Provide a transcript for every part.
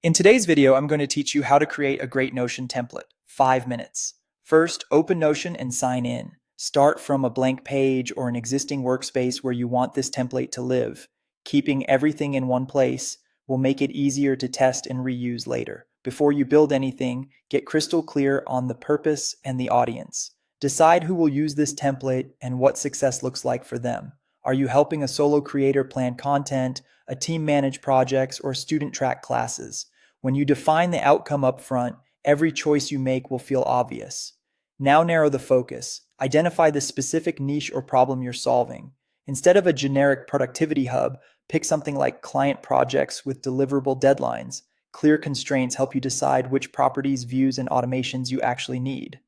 In today's video, I'm going to teach you how to create a great Notion template. 5 minutes. First, open Notion and sign in. Start from a blank page or an existing workspace where you want this template to live. Keeping everything in one place will make it easier to test and reuse later. Before you build anything, get crystal clear on the purpose and the audience. Decide who will use this template and what success looks like for them. Are you helping a solo creator plan content, a team manage projects, or student track classes? When you define the outcome up front, every choice you make will feel obvious. Now narrow the focus. Identify the specific niche or problem you're solving. Instead of a generic productivity hub, pick something like client projects with deliverable deadlines. Clear constraints help you decide which properties, views, and automations you actually need.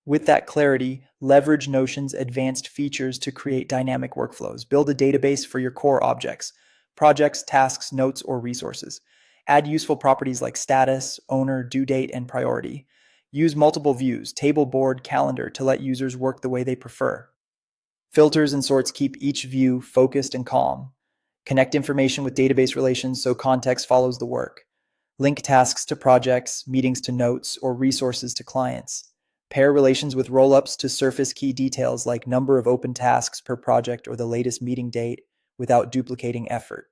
With that clarity, leverage Notion's advanced features to create dynamic workflows. Build a database for your core objects, projects, tasks, notes, or resources. Add useful properties like status, owner, due date, and priority. Use multiple views, table, board, calendar to let users work the way they prefer. Filters and sorts keep each view focused and calm. Connect information with database relations so context follows the work. Link tasks to projects, meetings to notes, or resources to clients. Pair relations with rollups to surface key details like number of open tasks per project or the latest meeting date without duplicating effort.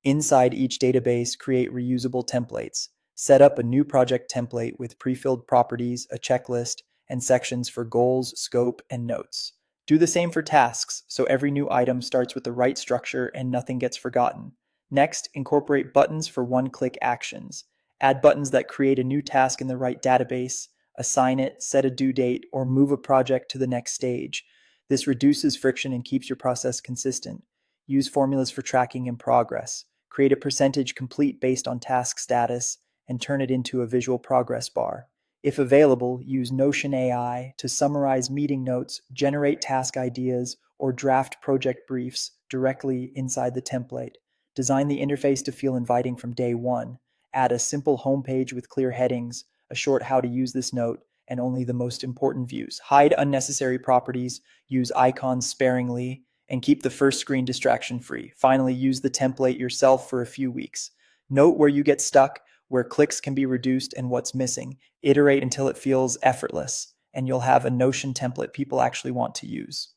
Inside each database, create reusable templates. Set up a new project template with pre-filled properties, a checklist, and sections for goals, scope, and notes. Do the same for tasks, so every new item starts with the right structure and nothing gets forgotten. Next, incorporate buttons for one-click actions. Add buttons that create a new task in the right database, assign it, set a due date, or move a project to the next stage. This reduces friction and keeps your process consistent. Use formulas for tracking in progress. Create a percentage complete based on task status and turn it into a visual progress bar. If available, use Notion AI to summarize meeting notes, generate task ideas, or draft project briefs directly inside the template. Design the interface to feel inviting from day one. Add a simple homepage with clear headings, a short how to use this note, and only the most important views. Hide unnecessary properties, use icons sparingly, and keep the first screen distraction free. Finally, use the template yourself for a few weeks. Note where you get stuck, where clicks can be reduced, and what's missing. Iterate until it feels effortless, and you'll have a Notion template people actually want to use.